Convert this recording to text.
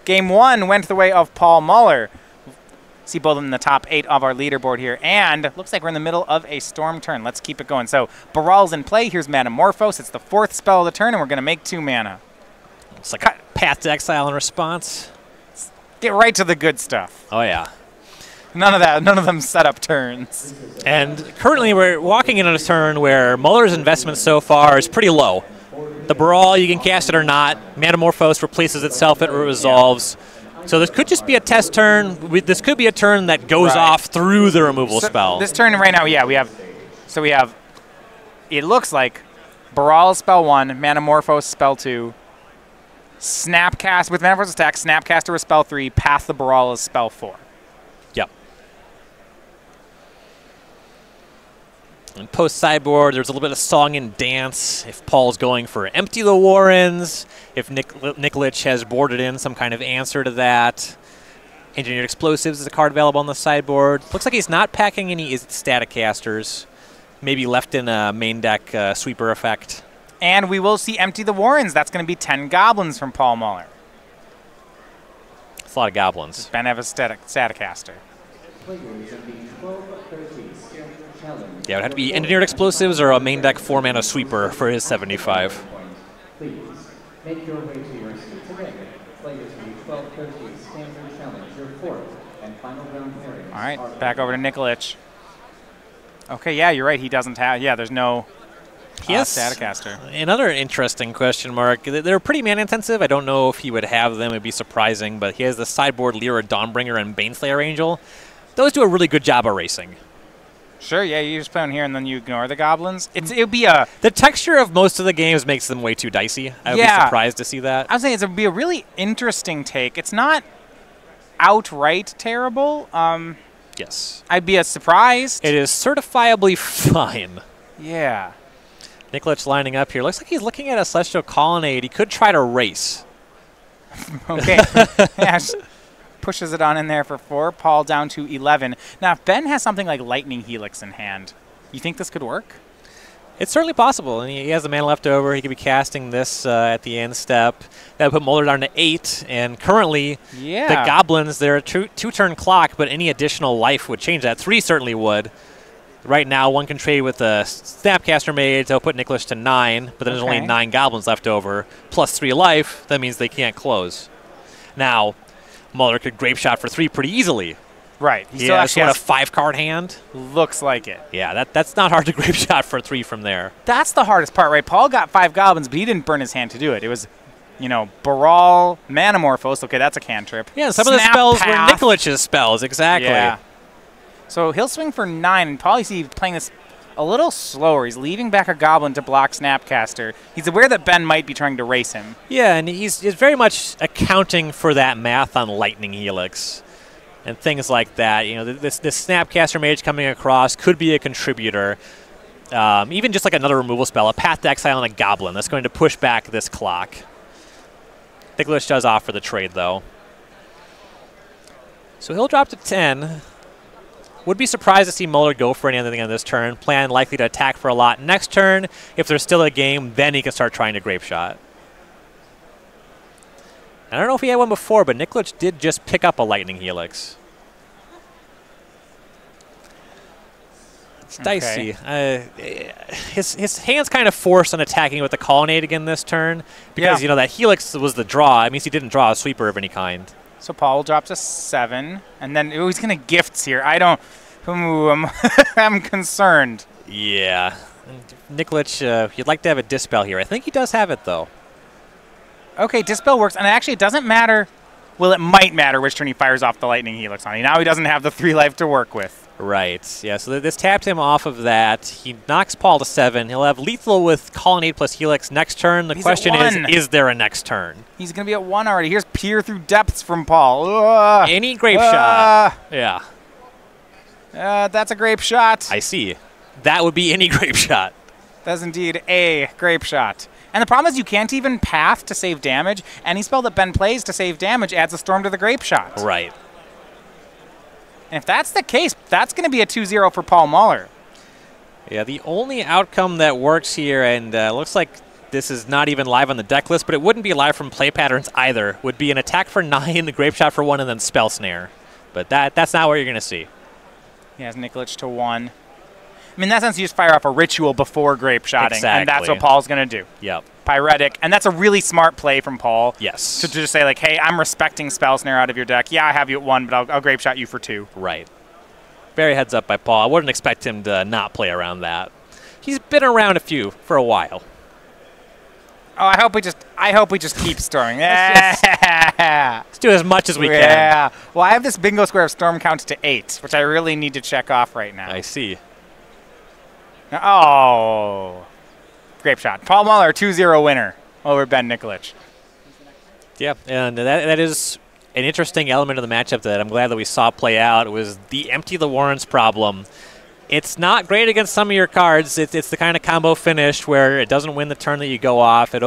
Game 1 went the way of Paul Muller. See both in the top 8 of our leaderboard here. And looks like we're in the middle of a storm turn. Let's keep it going. So Baral's in play. Here's Metamorphose. It's the 4th spell of the turn, and we're going to make 2 mana. It's like a Path to Exile in response. Get right to the good stuff. Oh, yeah. None of that. None of them setup turns. And currently we're walking into a turn where Muller's investment so far is pretty low. The Baral, you can cast it or not. Metamorphose replaces itself, it resolves. So this could just be a test turn. This could be a turn that goes off through the removal spell. This turn right now, yeah, we have, it looks like Baral spell 1, Metamorphose spell 2, Snapcast with Metamorphose attack, Snapcaster with spell 3, Path the Baral is spell 4. Yep. And post sideboard, there's a little bit of song and dance. If Paul's going for Empty the Warrens, if Nikolich has boarded in some kind of answer to that. Engineered Explosives is a card available on the sideboard. Looks like he's not packing any Static Casters. Maybe left in a main deck sweeper effect. And we will see Empty the Warrens. That's going to be 10 goblins from Paul Muller. It's a lot of goblins. Does Ben have a Staticaster? Yeah, it would have to be Engineered Explosives or a main deck 4-mana sweeper for his 75. Please make your way to your seats again. Players in the 12-13 standard challenge, your 4th and final round pairings. All right, back over to Nikolich. Okay, yeah, you're right. He doesn't have. Yeah, there's no Staticaster. Another interesting question mark. They're pretty mana intensive. I don't know if he would have them. It'd be surprising, but he has the sideboard Lyra Dawnbringer and Baneslayer Angel. Those do a really good job of racing. Sure, yeah, you just play on here and then you ignore the goblins. It would be a... The texture of most of the games makes them way too dicey. I would be surprised to see that. I would say it would be a really interesting take. It's not outright terrible. Yes. I'd be surprised. It is certifiably fine. Yeah. Nikolich lining up here. Looks like he's looking at a Celestial Colonnade. He could try to race. Okay. Yeah, pushes it on in there for 4. Paul down to 11. Now, if Ben has something like Lightning Helix in hand, you think this could work? It's certainly possible. And he has the mana left over. He could be casting this at the end step. That would put Muller down to 8. And currently, the goblins, they're a 2-turn clock, but any additional life would change that. 3 certainly would. Right now, one can trade with the Snapcaster Mage. They'll put Nikolich to 9, but then there's only 9 goblins left over, plus 3 life. That means they can't close. Now, Muller could Grape Shot for 3 pretty easily. Right. He still actually has a 5-card hand. Looks like it. Yeah, that's not hard to Grape Shot for 3 from there. That's the hardest part, right? Paul got 5 goblins, but he didn't burn his hand to do it. It was, you know, Baral, Metamorphose. Okay, that's a cantrip. Yeah, some of the spells were Nikolich's spells, exactly. Yeah. So he'll swing for 9, and Paul, you see, playing this a little slower. He's leaving back a goblin to block Snapcaster. He's aware that Ben might be trying to race him. Yeah, and he's very much accounting for that math on Lightning Helix and things like that. You know, this Snapcaster Mage coming across could be a contributor. Even just like another removal spell, a Path to Exile and a Goblin. That's going to push back this clock. Nikolich does offer the trade, though. So he'll drop to 10. Would be surprised to see Muller go for anything on this turn. Plan likely to attack for a lot next turn. If there's still a game, then he can start trying to Grape Shot. I don't know if he had one before, but Nikolich did just pick up a Lightning Helix. It's dicey. His hand's kind of forced on attacking with the Colonnade again this turn because, you know, that Helix was the draw. It means he didn't draw a sweeper of any kind. So Paul will drop to 7, and then he's going to gifts here. I don't. I'm concerned. Yeah. Nikolich, you'd like to have a Dispel here. I think he does have it, though. Okay, Dispel works, and actually it doesn't matter. Well, it might matter which turn he fires off the Lightning Helix on. Now he doesn't have the 3 life to work with. Right. Yeah, so this tapped him off of that. He knocks Paul to 7. He'll have lethal with Colonnade plus Helix next turn. The question is there a next turn? He's going to be at 1 already. Here's Peer Through Depths from Paul. Any Grape Shot. Yeah. That's a Grape Shot. I see. That would be any Grape Shot. That's indeed a Grape Shot. And the problem is you can't even Path to save damage. Any spell that Ben plays to save damage adds a Storm to the Grape Shot. Right. And if that's the case, that's going to be a 2-0 for Paul Muller. Yeah, the only outcome that works here, and looks like this is not even live on the deck list, but it wouldn't be live from play patterns either. Would be an attack for 9, the Grape Shot for 1, and then Spell Snare. But that's not what you're going to see. He has Nikolich to 1. I mean, in that sense, you just fire off a ritual before Grape Shotting, exactly. and that's what Paul's going to do. Yep. Pyretic, and that's a really smart play from Paul. Yes. To just say, like, hey, I'm respecting Spell Snare out of your deck. Yeah, I have you at 1, but I'll Grape Shot you for 2. Right. Very heads up by Paul. I wouldn't expect him to not play around that. He's been around a few for a while. Oh, I hope we just keep storming. Let's do as much as we can. Yeah. Well, I have this bingo square of storm count to 8, which I really need to check off right now. I see. Oh. Grape Shot. Paul Muller, 2-0 winner over Ben Nikolich. Yeah, and that is an interesting element of the matchup that I'm glad that we saw play out. It was the empty the warrants problem. It's not great against some of your cards. It's the kind of combo finish where it doesn't win the turn that you go off. It